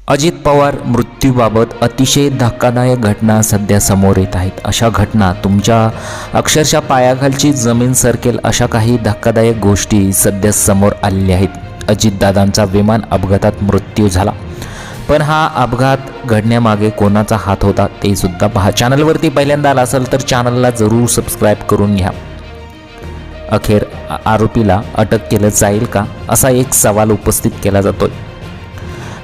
अजित पवार मृत्यूबाबत अतिशय धक्कादायक घटना सध्या समोर येत आहेत। अशा घटना तुमच्या अक्षरशः पायाखालची जमीन सरकेल अशा काही धक्कादायक गोष्टी सध्या समोर आलेल्या आहेत। अजितदादांचा विमान अपघातात मृत्यू झाला, पण हा अपघात घडण्यामागे कोणाचा हात होता ते सुद्धा पहा। चॅनलवरती पहिल्यांदा आला असेल तर चॅनलला जरूर सबस्क्राईब करून घ्या। अखेर आरोपीला अटक केलं जाईल का असा एक सवाल उपस्थित केला जातोय।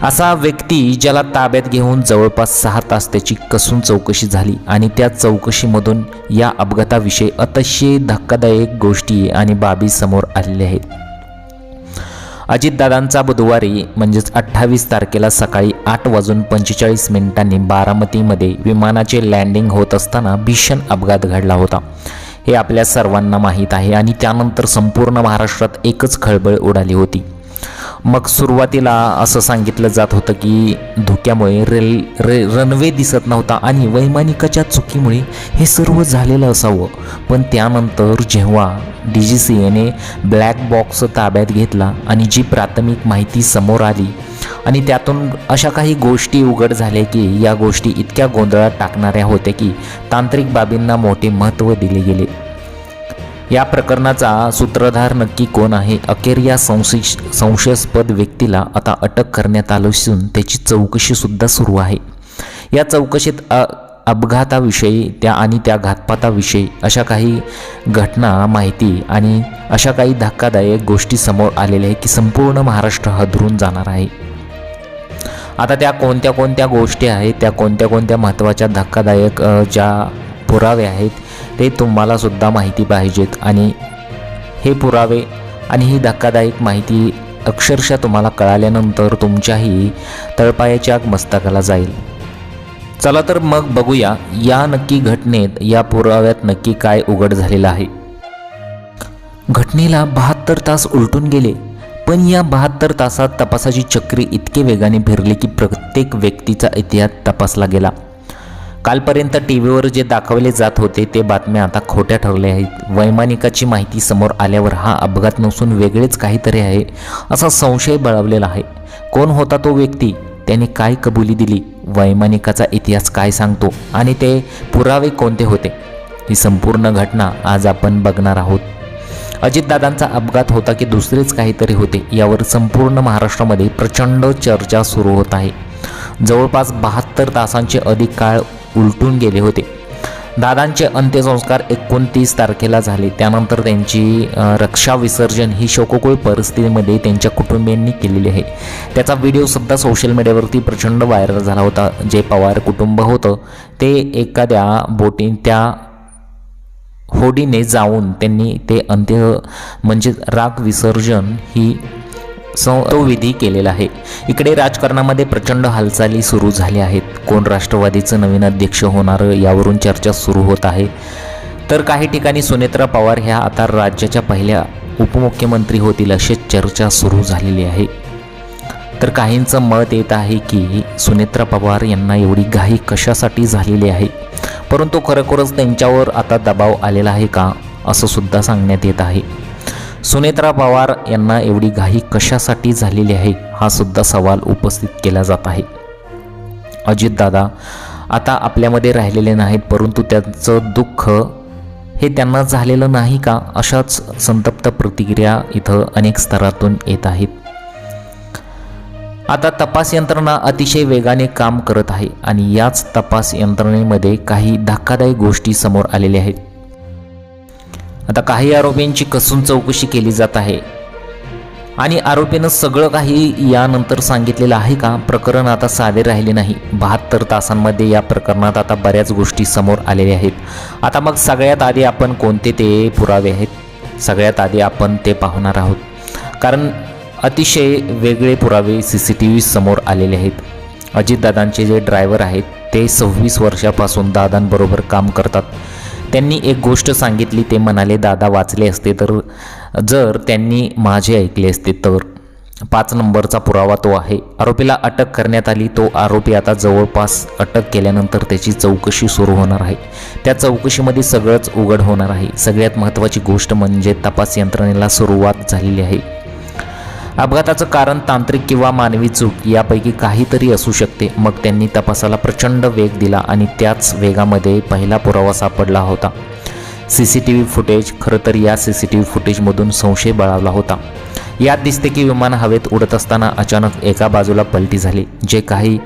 असा व्यक्ती ज्याला ताब्यात घेऊन जवळपास 6 तास त्याची कसून चौकशी झाली आणि त्या चौकशीमधून या अपघाताविषयी अतिशय धक्कादायक गोष्टी आणि बाबी समोर आलेल्या आहेत। अजितदादांचा बुधवारी म्हणजेच 28 तारखेला सकाळी 8:45 बारामतीमध्ये विमानाचे लँडिंग होत असताना भीषण अपघात घडला होता। हे आपल्या सर्वांना माहीत आहे आणि त्यानंतर संपूर्ण महाराष्ट्रात एकच खळबळ उडाली होती। मग सुरुवातीला असं सांगितलं जात होतं की धुक्यामुळे रनवे दिसत नव्हता आणि वैमानिकाच्या चुकीमुळे हे सर्व झालेलं असावं, पण त्यानंतर जेव्हा DGCAने ब्लॅक बॉक्स ताब्यात घेतला आणि जी प्राथमिक माहिती समोर आली आणि त्यातून अशा काही गोष्टी उघड झाल्या की या गोष्टी इतक्या गोंधळात टाकणाऱ्या होत्या की तांत्रिक बाबींना मोठे महत्त्व दिले गेले। या प्रकरणाचा सूत्रधार नक्की कोण आहे? अखेर या संशयास्पद व्यक्तीला आता अटक करण्यात आली असून त्याची चौकशीसुद्धा सुरू आहे। या चौकशीत अपघाताविषयी त्या घातपाताविषयी अशा काही घटना माहिती आणि अशा काही धक्कादायक गोष्टी समोर आलेल्या आहेत की संपूर्ण महाराष्ट्र हादरून जाणार आहे। आता त्या कोणत्या गोष्टी आहेत, त्या कोणत्या महत्त्वाच्या धक्कादायक ज्या पुरावे आहेत ते तुम्हाला सुद्धा माहिती पाहिजेत आणि हे पुरावे आणि ही धक्कादायक माहिती अक्षरशः तुम्हाला कळाल्यानंतर तुमच्याही तळपायाच्या मस्तकाला जाईल। चला तर मग बघूया या नक्की घटनेत या पुराव्यात नक्की काय उघड झालेलं आहे। घटनेला 72 तास उलटून गेले, पण या 72 तासात तपासाची चक्री इतके वेगाने फिरली की प्रत्येक व्यक्तीचा इतिहास तपासला गेला। कालपर्यंत टीव्हीवर जे दाखवले जात होते ते बातम्या आता खोट्या ठरल्या आहेत। वैमानिकाची माहिती समोर आल्यावर हा अपघात नसून वेगळेच काहीतरी आहे असा संशय बळावलेला आहे। कोण होता तो व्यक्ती? त्याने काय कबुली दिली? वैमानिकाचा इतिहास काय सांगतो आणि ते पुरावे कोणते होते? ही संपूर्ण घटना आज आपण बघणार आहोत। अजितदादांचा अपघात होता की दुसरेच काहीतरी होते यावर संपूर्ण महाराष्ट्रामध्ये प्रचंड चर्चा सुरू होत आहे। जवळपास 72 तासांचे अधिक काळ उलटून गेले होते। दादांचे अंत्यसंस्कार 29 तारखेला झाले। त्यानंतर त्यांची रक्षा विसर्जन ही शोककूळ परिस्थितीमध्ये त्यांच्या कुटुंबियांनी केलेली आहे। त्याचा व्हिडिओ सुद्धा सोशल मीडियावरती प्रचंड व्हायरल झाला होता। जे पवार कुटुंब होतं ते एखाद्या त्या होडीने जाऊन त्यांनी ते अंत्य म्हणजे राग विसर्जन ही विधी केलेला आहे। इकडे राजकारणामध्ये प्रचंड हालचाली सुरू झाल्या आहेत। कोण राष्ट्रवादीचं नवीन अध्यक्ष होणार यावरून चर्चा सुरू होत आहे। तर काही ठिकाणी सुनेत्रा पवार ह्या आता राज्याच्या पहिल्या उपमुख्यमंत्री होतील अशी चर्चा सुरू झालेली आहे। तर काहींचं मत येत आहे की सुनेत्रा पवार यांना एवढी घाई कशासाठी झालेली आहे, परंतु खरोखरच त्यांच्यावर आता दबाव आलेला आहे का असं सुद्धा सांगण्यात येत आहे। सुनेत्रा पवार यांना एवढी घाई कशासाठी झालेली आहे हा सुद्धा सवाल उपस्थित केला जात आहे। अजितदादा आता आपल्यामध्ये राहिलेले नाहीत, परंतु त्यांचं दुःख हे त्यांना झालेलं नाही का अशाच संतप्त प्रतिक्रिया इथं अनेक स्तरातून येत आहेत। आता तपास यंत्रणा अतिशय वेगाने काम करत आहे आणि याच तपास यंत्रणेमध्ये काही धक्कादायक गोष्टी समोर आलेल्या आहेत। आता काही आरोपींची कसून चौकशी केली जात आहे आणि आरोपीनं सगळं काही यानंतर सांगितलेलं आहे का? प्रकरण आता साधे राहिले नाही। 72 तासांमध्ये या प्रकरणात आता बऱ्याच गोष्टी समोर आलेल्या आहेत। आता मग सगळ्यात आधी आपण कोणते ते पुरावे आहेत सगळ्यात आधी आपण ते पाहणार आहोत, कारण अतिशय वेगळे पुरावे CCTV समोर आलेले आहेत। अजितदादांचे जे ड्रायव्हर आहेत ते 26 वर्षापासून दादांबरोबर काम करतात। त्यांनी एक गोष्ट सांगितली, ते म्हणाले दादा वाचले असते तर जर त्यांनी माझे ऐकले असते तर। 5 नंबरचा पुरावा तो आहे। आरोपीला अटक करण्यात आली। तो आरोपी आता जवळपास अटक केल्यानंतर त्याची चौकशी सुरू होणार आहे। त्या चौकशीमध्ये सगळंच उघड होणार आहे। सगळ्यात महत्त्वाची गोष्ट म्हणजे तपास यंत्रणेला सुरुवात झालेली आहे। अपघाताचं कारण तांत्रिक किंवा मानवी चूक यापैकी काहीतरी असू शकते. मग त्यांनी तपासाला प्रचंड वेग दिला आणि त्याच वेगामध्ये पहिला पुरावा सापडला होता. CCTV footage. खरं तर या CCTV फुटेजमधून संशय बळावला होता. यात दिसते की विमान हवेत उडत असताना अचानक एका बाजूला पलटी झाली. जे काही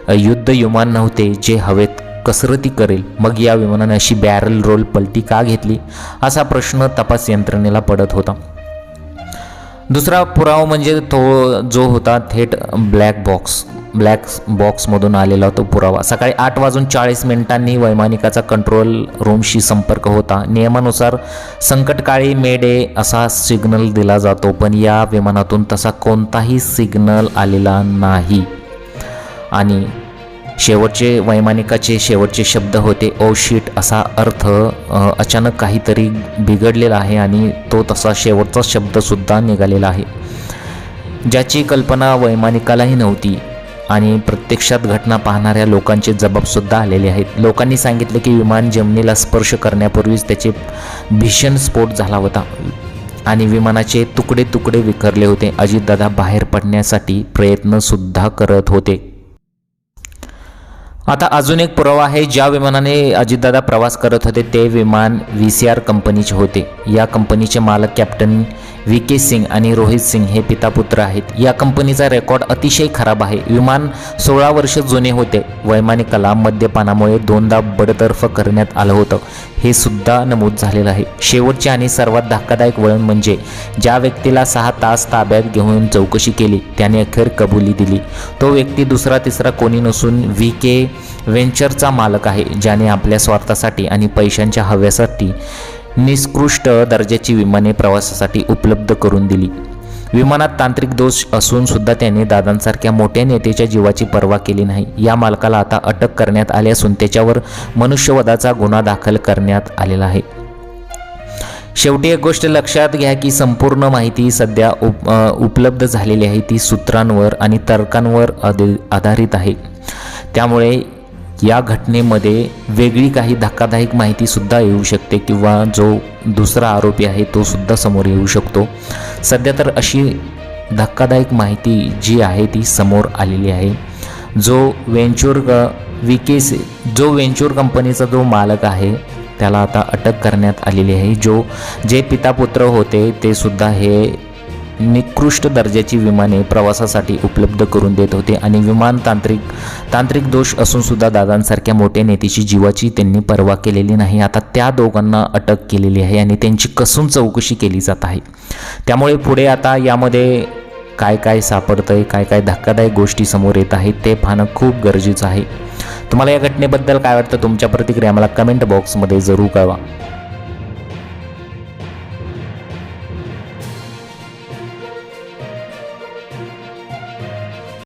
युद्ध विमान नव्हते जे हवेत कसरती करेल. मग या विमानाने अशी बॅरल रोल पलटी का घेतली असा प्रश्न तपास यंत्रणेला पडत होता. दुसरा पुरावा म्हणजे तो जो होता थेट ब्लॅक बॉक्समधून आलेला तो पुरावा. सकाळी 8:40 वैमानिकाचा कंट्रोल रूमशी संपर्क होता. नियमानुसार संकटकाळी मेडे असा सिग्नल दिला जातो, पण या विमानातून तसा कोणताही सिग्नल आलेला नाही. आणि वैमानिकाचे शेवटचे शब्द होते ओ शिट. असा अर्थ अचानक काहीतरी बिघडलेला आहे आणि तो तसा शेवटचा शब्दसुद्धा निघालेला आहे, ज्याची कल्पना वैमानिकालाही नव्हती. आणि प्रत्यक्षात घटना पाहणाऱ्या लोकांचे जबाबसुद्धा आलेले आहेत. लोकांनी सांगितले की विमान जमिनीला स्पर्श करण्यापूर्वीच त्याचे भीषण स्फोट झाला होता आणि विमानाचे तुकडे तुकडे विखरले होते. अजितदादा बाहेर पडण्यासाठी प्रयत्नसुद्धा करत होते. आता अजून एक पुरावा आहे. ज्या विमानाने अजितदादा प्रवास करत होते ते विमान VCR कंपनीचे होते. या कंपनीचे मालक कॅप्टन VK सिंग आणि रोहित सिंग हे पितापुत्र आहेत. या कंपनीचा रेकॉर्ड अतिशय खराब आहे. विमान 16 वर्ष जुने होते. वैमानिकाला मद्यपानामुळे 2दा बडतर्फ करण्यात आलं होतं, हे सुद्धा नमूद झालेलं आहे. शेवटचे आणि सर्वात धक्कादायक वळण म्हणजे ज्या व्यक्तीला 6 तास ताब्यात घेऊन चौकशी केली त्याने अखेर कबुली दिली. तो व्यक्ती दुसरा तिसरा कोणी नसून VK व्हेंचरचा मालक आहे, ज्याने आपल्या स्वार्थासाठी आणि पैशांच्या हव्यासाठी निकृष्ट दर्जाची विमाने प्रवासासाठी उपलब्ध करून दिली. विमानात तांत्रिक दोष असून सुद्धा त्याने दादांसारख्या मोठ्या नेत्याच्या जीवाची पर्वा केली नाही. या मालकाला आता अटक करण्यात आली असून त्याच्यावर मनुष्यवधाचा गुन्हा दाखल करण्यात आलेला आहे. शेवटी एक गोष्ट लक्षात घ्या की संपूर्ण माहिती सध्या उपलब्ध झालेली आहे ती सूत्रांवर आणि तर्कांवर आधारित आहे. त्यामुळे या घटनेमध्ये वेगळी काही धक्कादायक माहितीसुद्धा येऊ शकते किंवा जो दुसरा आरोपी आहे तो सुद्धा समोर येऊ शकतो. सध्या तर अशी धक्कादायक माहिती जी आहे ती समोर आलेली आहे. जो वेंचूर कंपनीचा जो मालक आहे त्याला आता अटक करण्यात आलेली आहे. जे पितापुत्र होते ते सुद्धा हे निकृष्ट दर्जाची विमाने प्रवासासाठी उपलब्ध करून देत होते आणि विमान तांत्रिक दोष असून सुद्धा दादांसारख्या मोठ्या नेत्याची जीवाची त्यांनी पर्वा केलेली नाही. आता त्या दोघांना अटक केलेली आहे आणि त्यांची कसून चौकशी केली जात आहे. त्यामुळे पुढे आता यामध्ये काय काय सापडतंय, काय काय धक्कादायक गोष्टी समोर येत आहेत ते पाहणं खूप गरजेचं आहे. तुम्हाला या घटनेबद्दल काय वाटतं? तुमच्या प्रतिक्रिया मला कमेंट बॉक्समध्ये जरूर कळवा.